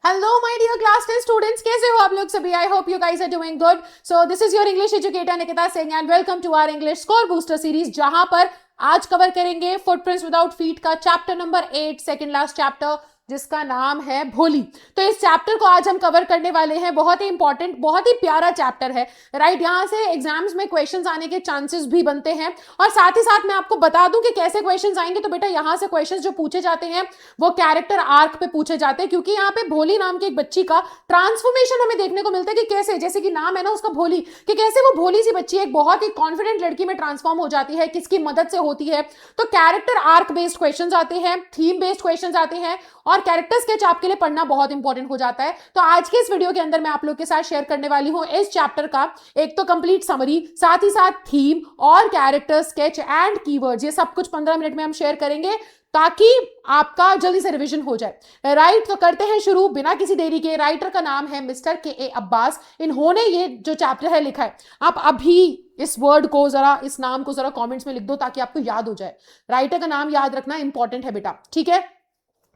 Hello my dear class 10 students, कैसे हो आप लोग सभी? I hope you guys are doing good. So this is your English educator Nikita Singh and welcome to our English score booster series, जहां पर आज cover करेंगे फुटप्रिंट्स विदाउट फीट का chapter number 8, second last chapter, जिसका नाम है भोली. तो इस चैप्टर को आज हम कवर करने वाले हैं. बहुत ही इंपॉर्टेंट, बहुत ही प्यारा चैप्टर है, राइट. यहां से एग्जाम्स में क्वेश्चंस आने के चांसेस भी बनते हैं. और साथ ही साथ मैं आपको बता दूं कि कैसे क्वेश्चंस आएंगे. तो बेटा यहां से क्वेश्चंस जो पूछे जाते हैं वो कैरेक्टर आर्क पे पूछे जाते हैं, क्योंकि यहाँ पे भोली नाम की एक बच्ची का ट्रांसफॉर्मेशन हमें देखने को मिलता है कि कैसे, जैसे कि नाम है ना उसका भोली, कि कैसे वो भोली सी बच्ची एक बहुत ही कॉन्फिडेंट लड़की में ट्रांसफॉर्म हो जाती है, किसकी मदद से होती है. तो कैरेक्टर आर्क बेस्ड क्वेश्चंस आते हैं, थीम बेस्ड क्वेश्चंस आते हैं, और कैरेक्टर स्केच आपके लिए पढ़ना बहुत इंपॉर्टेंट हो जाता है. तो आज के इस वीडियो के अंदर मैं आप लोग के साथ शेयर करने वाली हूं इस चैप्टर का एक तो कंप्लीट समरी, साथ ही साथ थीम और कैरेक्टर स्केच एंड कीवर्ड्स, ये सब कुछ 15 मिनट में हम शेयर करेंगे ताकि आपका जल्दी से रिवीजन हो जाए, राइट. तो करते हैं शुरू बिना किसी देरी के. राइटर का नाम है मिस्टर के अब्बास. इन्होंने ये जो चैप्टर है लिखा है. आप अभी इस वर्ड को जरा, इस नाम को जरा कमेंट्स में लिख दो ताकि आपको याद हो जाए. राइटर का नाम याद रखना इंपॉर्टेंट है बेटा, ठीक है.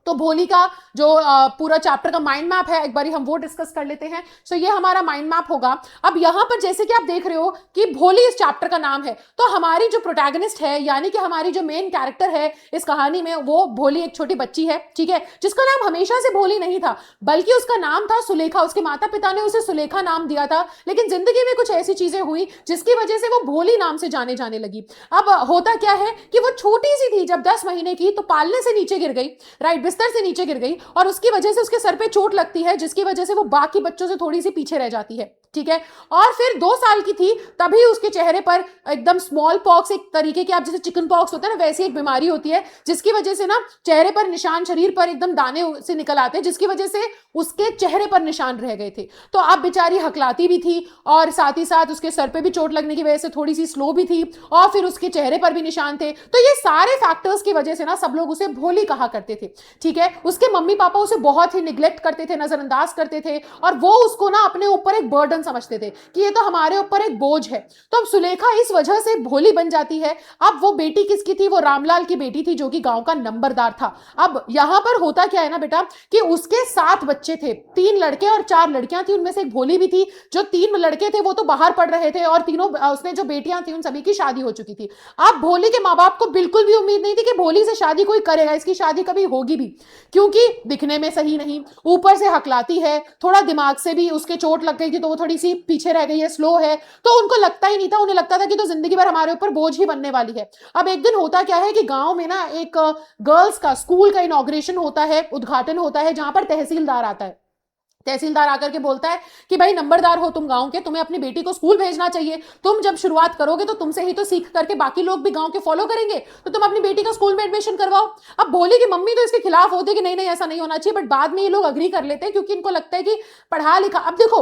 तो भोली का जो पूरा चैप्टर का माइंड मैप है, एक बार हम वो डिस्कस कर लेते हैं. सो ये हमारा माइंड मैप होगा. अब यहां पर जैसे कि आप देख रहे हो कि भोली इस चैप्टर का नाम है, तो हमारी जो प्रोटैगनिस्ट है, यानी कि हमारी जो मेन कैरेक्टर है इस कहानी में, वो भोली एक छोटी बच्ची है, ठीक है, जिसका नाम हमेशा से भोली नहीं था, बल्कि उसका नाम था सुलेखा. उसके माता पिता ने उसे सुलेखा नाम दिया था, लेकिन जिंदगी में कुछ ऐसी चीजें हुई जिसकी वजह से वो भोली नाम से जाने जाने लगी. अब होता क्या है कि वो छोटी सी थी जब 10 महीने की, तो पालने से नीचे गिर गई, राइट, बिस्तर से नीचे गिर गई, और उसकी वजह से उसके सर पे चोट लगती है, जिसकी वजह से वो बाकी बच्चों से थोड़ी सी पीछे रह जाती है, ठीक है. और फिर 2 साल की थी तभी उसके चेहरे पर एकदम स्मॉल पॉक्स, एक तरीके की, आप जैसे चिकन पॉक्स होता है ना, वैसी एक बीमारी होती है, जिसकी वजह से ना चेहरे पर निशान, शरीर पर एकदम दाने से निकल आते हैं, जिसकी वजह से उसके चेहरे पर निशान रह गए थे. तो अब बेचारी हकलाती भी थी, और साथ ही साथ उसके सर पे भी चोट लगने की वजह से थोड़ी सी स्लो भी थी, और फिर उसके चेहरे पर भी निशान थे. तो ये सारे फैक्टर्स की वजह से ना सब लोग उसे भोली कहा करते थे, ठीक है. उसके मम्मी पापा उसे बहुत ही निग्लेक्ट करते थे, नजरअंदाज करते थे, और वो उसको ना अपने ऊपर एक बर्डन समझते थे कि ये तो हमारे ऊपर एक बोझ है. तो अब सुलेखा इस वजह से भोली बन जाती है. अब वो बेटी किसकी थी? वो रामलाल की बेटी थी, जो कि गांव का नंबरदार था. अब यहां पर होता क्या है ना बेटा, कि उसके 7 बच्चे थे, 3 लड़के और 4 लड़कियां थी. उनमें से एक भोली भी थी. जो 3 लड़के थे वो तो बाहर पढ़ रहे थे, और तीनों उसने जो बेटियां थी उन सभी की शादी हो चुकी थी. अब भोली के माँ बाप को बिल्कुल भी उम्मीद नहीं थी कि भोली से शादी कोई करेगा, इसकी शादी कभी होगी भी, क्योंकि दिखने में सही नहीं, ऊपर से हकलाती है, थोड़ा दिमाग से भी उसके चोट लग गई थी, तो वो थोड़ी सी पीछे रह गई है, स्लो है. तो उनको लगता ही नहीं था, उन्हें लगता था कि तो जिंदगी भर हमारे ऊपर बोझ ही बनने वाली है. अब एक दिन होता क्या है कि गांव में ना एक गर्ल्स का स्कूल का इनॉग्रेशन होता है, उद्घाटन होता है, जहां पर तहसीलदार आता है. तहसीलदार आकर के बोलता है कि भाई नंबरदार हो तुम गांव के, तुम्हें अपनी बेटी को स्कूल भेजना चाहिए. तुम जब शुरुआत करोगे तो तुमसे ही तो सीख करके बाकी लोग भी गांव के फॉलो करेंगे, तो तुम अपनी बेटी को स्कूल में एडमिशन करवाओ. अब भोली की मम्मी तो इसके खिलाफ होती है कि नहीं नहीं ऐसा नहीं होना चाहिए, बट बाद में ये लोग अग्री कर लेते हैं, क्योंकि इनको लगता है कि पढ़ा लिखा, अब देखो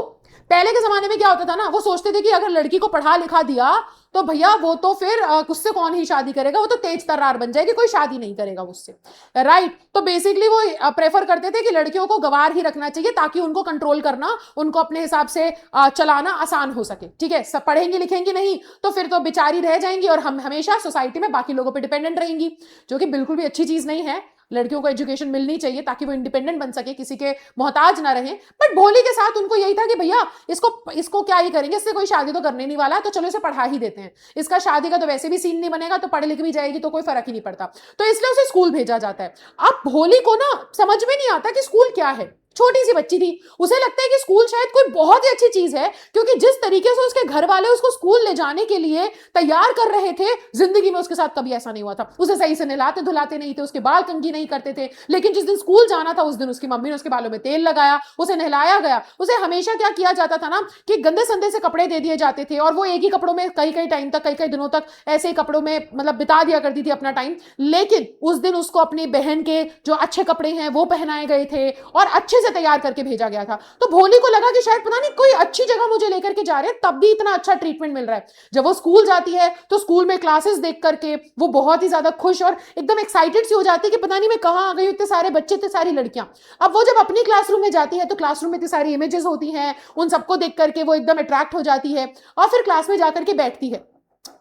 पहले के जमाने में क्या होता था ना, वो सोचते थे कि अगर लड़की को पढ़ा लिखा दिया तो भैया वो तो फिर उससे कौन ही शादी करेगा, वो तो तेज तर्रार बन जाएगी, कोई शादी नहीं करेगा उससे, राइट. तो बेसिकली वो प्रेफर करते थे कि लड़कियों को गवार ही रखना चाहिए, ताकि उनको कंट्रोल करना, उनको अपने हिसाब से चलाना आसान हो सके, ठीक है. सब पढ़ेंगी लिखेंगी नहीं तो फिर तो बेचारी रह जाएंगी, और हम हमेशा सोसाइटी में बाकी लोगों पर डिपेंडेंट रहेंगी, जो कि बिल्कुल भी अच्छी चीज नहीं है. लड़कियों को एजुकेशन मिलनी चाहिए ताकि वो इंडिपेंडेंट बन सके, किसी के मोहताज ना रहे. बट भोली के साथ उनको यही था कि भैया इसको इसको क्या ही करेंगे, इससे कोई शादी तो करने नहीं वाला, तो चलो इसे पढ़ा ही देते हैं, इसका शादी का तो वैसे भी सीन नहीं बनेगा, तो पढ़ लिख भी जाएगी तो कोई फर्क ही नहीं पड़ता. तो इसलिए उसे स्कूल भेजा जाता है. अब भोली को ना समझ में नहीं आता कि स्कूल क्या है, छोटी सी बच्ची थी, उसे लगता है कि स्कूल शायद कोई बहुत ही अच्छी चीज है, क्योंकि जिस तरीके से उसके घर वाले उसको स्कूल ले जाने के लिए तैयार कर रहे थे, जिंदगी में उसके साथ कभी ऐसा नहीं हुआ था. उसे सही से नहलाते धुलाते नहीं थे, उसके बाल कंघी नहीं करते थे, लेकिन जिस दिन स्कूल जाना था उस दिन उसकी मम्मी ने उसके बालों में तेल लगाया, उसे नहलाया गया. उसे हमेशा क्या किया जाता था ना, कि गंदे संदे से कपड़े दे दिए जाते थे, और वो एक ही कपड़ों में कई कई टाइम तक, कई कई दिनों तक ऐसे ही कपड़ों में मतलब बिता दिया करती थी अपना टाइम. लेकिन उस दिन उसको अपनी बहन के जो अच्छे कपड़े हैं वो पहनाए गए थे, और अच्छे से तैयार करके भेजा गया था. तो भोली को लगा कि शायद पता नहीं कोई अच्छी जगह मुझे लेकर के जा रहे हैं, तब भी इतना अच्छा ट्रीटमेंट मिल रहा है. जब वो स्कूल जाती है तो स्कूल में क्लासेस देख करके वो बहुत ही ज्यादा खुश और एकदम एक्साइटेड सी हो जाती है कि पता नहीं मैं कहां आ गई, इतने सारे बच्चे, इतने सारी लड़कियां. अब वो जब अपनी क्लासरूम में जाती है तो क्लासरूम में इतनी सारी इमेजेस होती हैं, उन सबको देख करके वो एकदम अट्रैक्ट हो जाती है, और फिर क्लास में जाकर के बैठती है.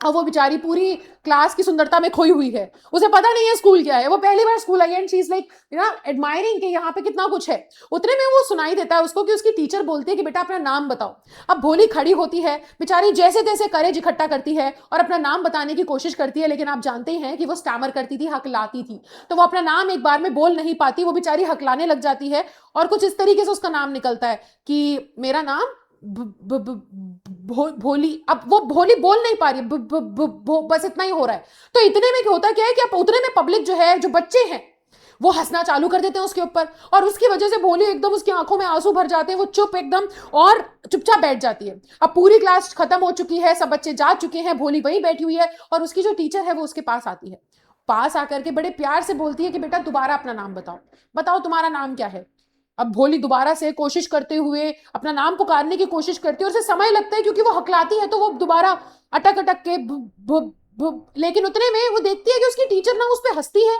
अब वो बेचारी पूरी क्लास की सुंदरता में खोई हुई है, उसे पता नहीं है स्कूल क्या है, वो पहली बार स्कूल आई and she is like admiring कि यहाँ पे कितना कुछ है। उतने में वो सुनाई देता है उसको कि उसकी टीचर बोलती है कि बेटा अपना नाम बताओ। अब भोली खड़ी होती है बेचारी, जैसे तैसे करेज इकट्ठा करती है और अपना नाम बताने की कोशिश करती है, लेकिन आप जानते हैं कि वो स्टैमर करती थी, हकलाती थी, तो वो अपना नाम एक बार में बोल नहीं पाती, वो बेचारी हकलाने लग जाती है और कुछ इस तरीके से उसका नाम निकलता है कि मेरा नाम भोली। अब वो भोली बोल नहीं पा रही, बस इतना ही हो रहा है। तो इतने में होता क्या है कि अब उतने में पब्लिक जो है, जो बच्चे हैं, वो हंसना चालू कर देते हैं उसके ऊपर, और उसकी वजह से भोली एकदम, उसकी आंखों में आंसू भर जाते हैं, वो चुप एकदम और चुपचाप बैठ जाती है। अब पूरी क्लास खत्म हो चुकी है, सब बच्चे जा चुके हैं, भोली वहीं बैठी हुई है और उसकी जो टीचर है वो उसके पास आती है। पास आकर के बड़े प्यार से बोलती है कि बेटा दोबारा अपना नाम बताओ, बताओ तुम्हारा नाम क्या है। अब भोली दोबारा से कोशिश करते हुए अपना नाम पुकारने की कोशिश करती है और उसे समय लगता है क्योंकि वो हकलाती है, तो वो दोबारा अटक अटक के लेकिन उतने में वो देखती है कि उसकी टीचर ना उस पर हंसती है,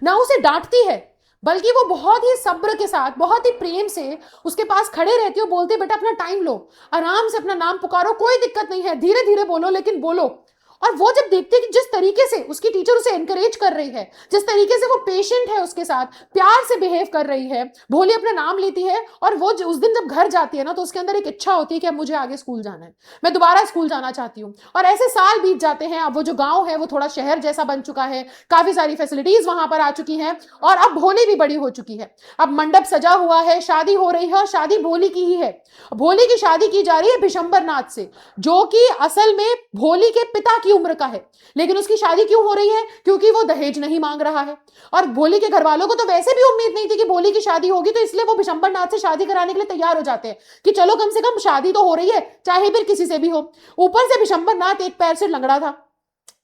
ना उसे डांटती है, बल्कि वो बहुत ही सब्र के साथ, बहुत ही प्रेम से उसके पास खड़े रहती है, बोलती है बेटा अपना टाइम लो, आराम से अपना नाम पुकारो, कोई दिक्कत नहीं है, धीरे धीरे बोलो लेकिन बोलो। और वो जब देखती है कि जिस तरीके से उसकी टीचर उसे एनकरेज कर रही है, जिस तरीके से वो पेशेंट है, उसके साथ प्यार से बिहेव कर रही है, भोली अपना नाम लेती है और वो उस दिन जब घर जाती है ना, तो उसके अंदर एक इच्छा होती है कि अब मुझे आगे स्कूल जाना है, मैं दोबारा स्कूल जाना चाहती हूँ। और ऐसे साल बीत जाते हैं। अब वो जो गांव है वो थोड़ा शहर जैसा बन चुका है, काफी सारी फैसिलिटीज वहां पर आ चुकी हैं और अब भोली भी बड़ी हो चुकी है। अब मंडप सजा हुआ है, शादी हो रही है और शादी भोली की ही है। भोली की शादी की जा रही है बिशंबर नाथ से, जो कि असल में भोली के पिता की उम्र का है, लेकिन उसकी शादी क्यों हो रही है? क्योंकि वो दहेज नहीं मांग रहा है। और भोली के घर वालों को तो वैसे भी उम्मीद नहीं थी कि भोली की शादी होगी, तो इसलिए वो बिशंबर नाथ से शादी कराने के लिए तैयार हो जाते हैं कि चलो कम से कम शादी तो हो रही है, चाहे फिर किसी से भी हो। ऊपर से बिशंबर नाथ एक पैर से लंगड़ा था,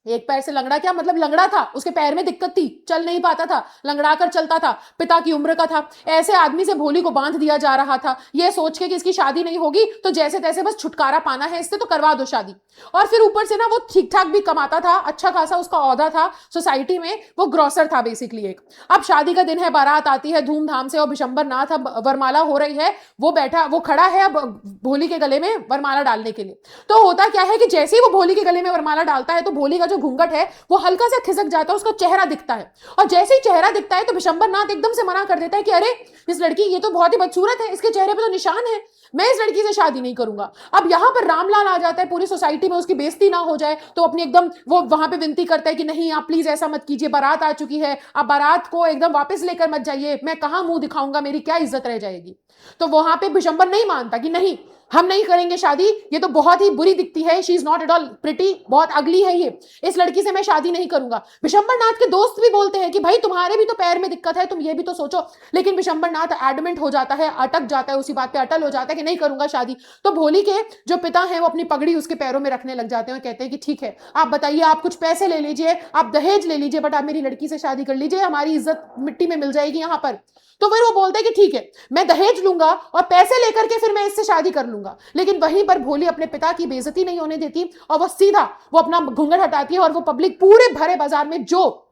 एक पैर से लंगड़ा क्या मतलब, लंगड़ा था, उसके पैर में दिक्कत थी, चल नहीं पाता था, लंगड़ा कर चलता था, पिता की उम्र का था। ऐसे आदमी से भोली को बांध दिया जा रहा था, यह सोच के कि इसकी शादी नहीं होगी तो जैसे तैसे बस छुटकारा पाना है इससे, तो करवा दो शादी। और फिर ऊपर से ना वो ठीक ठाक भी कमाता था, अच्छा खासा उसका औहदा था सोसाइटी में, वो ग्रोसर था बेसिकली एक। अब शादी का दिन है, बारात आती है धूमधाम से और बिशंबर नाथ, अब वरमाला हो रही है, वो बैठा, वो खड़ा है अब भोली के गले में वरमाला डालने के लिए। तो होता क्या है कि जैसे ही वो भोली के गले में वरमाला डालता है तो भोली का जो घूंघट है वो हल्का सा खिसक जाता है, उसका चेहरा दिखता है, और जैसे ही चेहरा दिखता है तो बिशंबर नाथ एकदम से मना कर देता है कि अरे इस लड़की, ये तो बहुत ही बदसूरत है, इसके चेहरे पे तो निशान है, मैं इस लड़की से शादी नहीं करूंगा। अब यहां पर रामलाल आ जाता है, पूरी सोसाइटी में उसकी बेइज्जती ना हो जाए तो अपनी एकदम वो वहां पे विनती करता है कि नहीं आप प्लीज ऐसा मत कीजिए, बारात आ चुकी है, आप बारात को एकदम वापस लेकर मत जाइए, मैं कहां मुंह दिखाऊंगा, मेरी क्या इज्जत रह जाएगी। तो वहां पे बिशंबर नहीं मानता कि नहीं हम नहीं करेंगे शादी, ये तो बहुत ही बुरी दिखती है, she is not at all pretty, बहुत अगली है ये, इस लड़की से मैं शादी नहीं करूंगा। बिशंबर नाथ के दोस्त भी बोलते हैं कि भाई तुम्हारे भी तो पैर में दिक्कत है, तुम ये भी तो सोचो, लेकिन बिशंबर नाथ एडमेंट हो जाता है, अटक जाता है, उसी बात पे अटल हो जाता है कि नहीं करूंगा शादी। तो भोली के जो पिता हैं वो अपनी पगड़ी उसके पैरों में रखने लग जाते हैं और कहते हैं कि ठीक है आप बताइए, आप कुछ पैसे ले लीजिए, आप दहेज ले लीजिए, बट आप मेरी लड़की से शादी कर लीजिए, हमारी इज्जत मिट्टी में मिल जाएगी यहाँ पर। तो फिर वो बोलते हैं कि ठीक है मैं दहेज लूंगा और पैसे लेकर के फिर मैं इससे शादी कर लूंगा। लेकिन वहीं पर भोली अपने पिता की बेइज्जती नहीं होने देती और वो सीधा वो अपना घूंघट हटाती है और वो पब्लिक पूरे भरे बाजार में, जो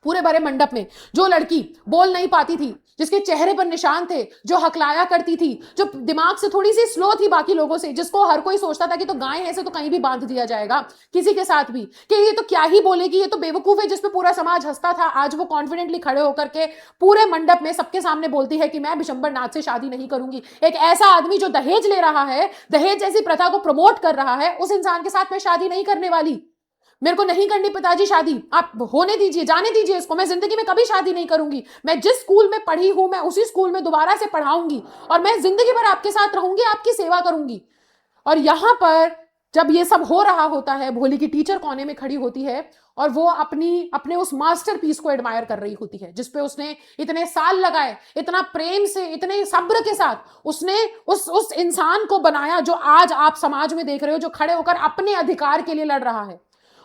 पूरे भरे मंडप में जो लड़की बोल नहीं पाती थी, जिसके चेहरे पर निशान थे, जो हकलाया करती थी, जो दिमाग से थोड़ी सी स्लो थी बाकी लोगों से, जिसको हर कोई सोचता था कि तो गाय ऐसे तो कहीं भी बांध दिया जाएगा किसी के साथ भी, कि ये तो क्या ही बोलेगी, ये तो बेवकूफ है, जिसपे पूरा समाज हंसता था, आज वो कॉन्फिडेंटली खड़े होकर के पूरे मंडप में सबके सामने बोलती है कि मैं बिशंबर नाथ से शादी नहीं करूंगी। एक ऐसा आदमी जो दहेज ले रहा है, दहेज जैसी प्रथा को प्रमोट कर रहा है, उस इंसान के साथ मैं शादी नहीं करने वाली, मेरे को नहीं करनी पिताजी शादी, आप होने दीजिए, जाने दीजिए इसको, मैं जिंदगी में कभी शादी नहीं करूंगी, मैं जिस स्कूल में पढ़ी हूं मैं उसी स्कूल में दोबारा से पढ़ाऊंगी और मैं जिंदगी भर आपके साथ रहूंगी, आपकी सेवा करूंगी। और यहां पर जब ये सब हो रहा होता है, भोली की टीचर कोने में खड़ी होती है और वो अपने उस मास्टरपीस को एडमायर कर रही होती है, जिसपे उसने इतने साल लगाए, इतना प्रेम से, इतने सब्र के साथ उसने उस इंसान को बनाया जो आज आप समाज में देख रहे हो, जो खड़े होकर अपने अधिकार के लिए लड़ रहा है।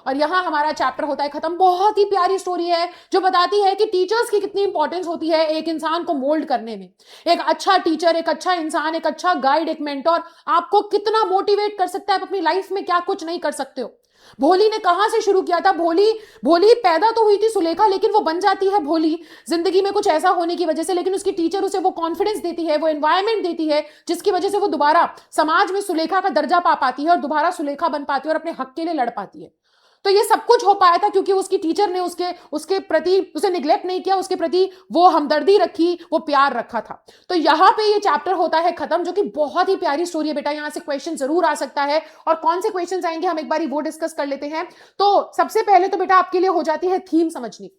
और यहां हमारा चैप्टर होता है खत्म। बहुत ही प्यारी स्टोरी है जो बताती है कि टीचर्स की कितनी इंपॉर्टेंस होती है एक इंसान को मोल्ड करने में। एक अच्छा टीचर, एक अच्छा इंसान, एक अच्छा गाइड, एक मेंटोर आपको कितना मोटिवेट कर सकता है, अपनी लाइफ में क्या कुछ नहीं कर सकते हो। भोली ने कहां से शुरू किया था, भोली पैदा तो हुई थी सुलेखा, लेकिन वो बन जाती है भोली जिंदगी में कुछ ऐसा होने की वजह से, लेकिन उसकी टीचर उसे वो कॉन्फिडेंस देती है, वो एनवायरमेंट देती है, जिसकी वजह से वो दोबारा समाज में सुलेखा का दर्जा पा पाती है और दोबारा सुलेखा बन पाती है और अपने हक के लिए लड़ पाती है। तो ये सब कुछ हो पाया था क्योंकि उसकी टीचर ने उसके प्रति उसे निग्लेक्ट नहीं किया, उसके प्रति वो हमदर्दी रखी, वो प्यार रखा था। तो यहाँ पे ये चैप्टर होता है खत्म, जो कि बहुत ही प्यारी स्टोरी है बेटा। यहाँ से क्वेश्चन जरूर आ सकता है, और कौन से क्वेश्चन आएंगे हम एक बार वो डिस्कस कर लेते हैं। तो सबसे पहले तो बेटा आपके लिए हो जाती है थीम समझनी।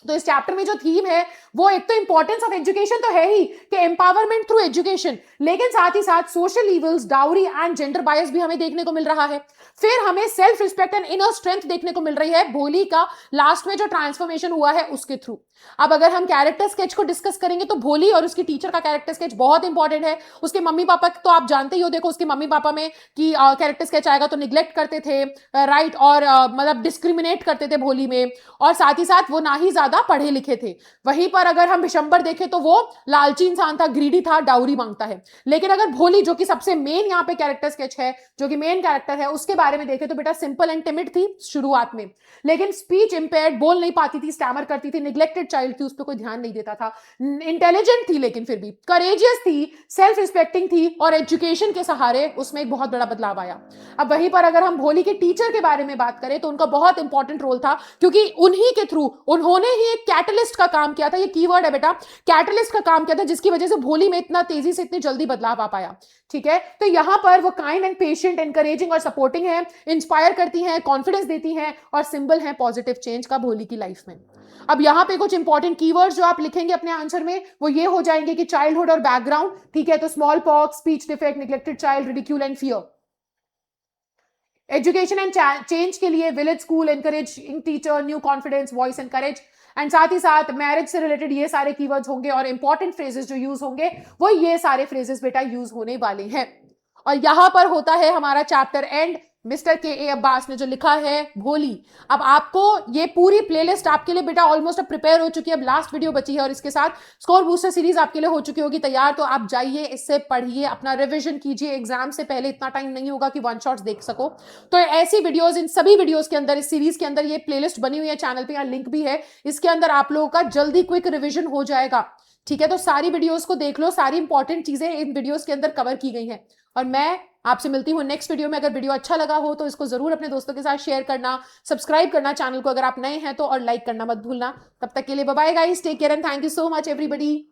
तो इस चैप्टर में जो थीम है वो एक तो इंपॉर्टेंस ऑफ एजुकेशन तो है ही कि एम्पावरमेंट थ्रू एजुकेशन, लेकिन साथ ही साथ social evils, dowry and gender bias भी हमें देखने को मिल रहा है। फिर हमें self respect and inner strength देखने को मिल रही है भोली का लास्ट में जो ट्रांसफॉर्मेशन हुआ है उसके थ्रू। अब अगर हम कैरेक्टर स्केच को डिस्कस करेंगे तो भोली और उसकी टीचर का कैरेक्टर स्केच बहुत इंपॉर्टेंट है। उसके मम्मी पापा तो आप जानते ही हो, देखो उसके मम्मी पापा में कि कैरेक्टर स्केच आएगा तो निग्लेक्ट करते थे, राइट, और मतलब डिस्क्रिमिनेट करते थे भोली में, और साथ ही साथ वो ना ही ज्यादा पढ़े लिखे थे। वहीं पर अगर हम विशंबर देखें तो वो लालची इंसान था, ग्रीडी था, डाउरी मांगता है। लेकिन अगर भोली जो कि सबसे मेन यहाँ पे कैरेक्टर स्केच है, जो कि मेन कैरेक्टर है, उसके बारे में देखें तो बेटा सिंपल एंड टिमिड थी शुरुआत में, लेकिन स्पीच इंपेयर्ड, बोल नहीं पाती थी, स्टैमर करती थी, निग्लेक्टेड चाइल्ड थी, उस पर कोई ध्यान नहीं देता था, इंटेलिजेंट थी लेकिन फिर भी करेजियस थी, सेल्फ रिस्पेक्टिंग थी, और एजुकेशन के सहारे उसमें एक बहुत बड़ा बदलाव आया। अब वहीं पर अगर हम भोली के टीचर के बारे में बात करें तो उनका बहुत इंपॉर्टेंट रोल था, क्योंकि उन्हीं के थ्रू उन्होंने ही एक कैटलिस्ट का काम किया था। ये कीवर्ड है बेटा, कैटलिस्ट का काम किया था, जिसकी वजह से भोली में इतना तेजी से इतनी जल्दी बदलाव आ पाया। ठीक है, तो यहां पर वो काइंड एंड पेशेंट, एनकरेजिंग और सपोर्टिंग है, इंस्पायर करती हैं, कॉन्फिडेंस देती हैं, और सिंबल है पॉजिटिव चेंज का भोली की लाइफ में। अब यहां पे कुछ इंपॉर्टेंट कीवर्ड्स जो आप लिखेंगे अपने आंसर में वो ये हो जाएंगे कि चाइल्डहुड और बैकग्राउंड। ठीक है, तो small pox, speech defect, neglected child, ridicule and fear. Education and change के लिए village school, encouraging teacher, new confidence, voice encourage, and साथ ही साथ मैरिज से रिलेटेड ये सारे कीवर्ड्स होंगे, और इंपॉर्टेंट फ्रेजेस जो यूज होंगे वो ये सारे फ्रेजेस बेटा यूज होने वाले हैं। और यहां पर होता है हमारा चैप्टर एंड। मिस्टर के ए अब्बास ने जो लिखा है भोली। अब आपको ये पूरी प्लेलिस्ट आपके लिए बेटा ऑलमोस्ट अब प्रिपेयर हो चुकी है, अब लास्ट वीडियो बची है, और इसके साथ स्कोर बूस्टर सीरीज आपके लिए हो चुकी होगी तैयार। तो आप जाइए, इससे पढ़िए, अपना रिवीजन कीजिए, एग्जाम से पहले इतना टाइम नहीं होगा कि वन शॉट्स देख सको। तो ऐसी वीडियोस, इन सभी वीडियोस के अंदर, इस सीरीज के अंदर ये प्लेलिस्ट बनी हुई है चैनल पे, यहाँ लिंक भी है, इसके अंदर आप लोगों का जल्दी क्विक रिविजन हो जाएगा। ठीक है, तो सारी वीडियोस को देख लो, सारी इंपॉर्टेंट चीजें इन वीडियोस के अंदर कवर की गई हैं। और मैं आपसे मिलती हूं नेक्स्ट वीडियो में। अगर वीडियो अच्छा लगा हो तो इसको जरूर अपने दोस्तों के साथ शेयर करना, सब्सक्राइब करना चैनल को अगर आप नए हैं तो, और लाइक करना मत भूलना। तब तक के लिए bye bye guys, take care and thank you so much everybody.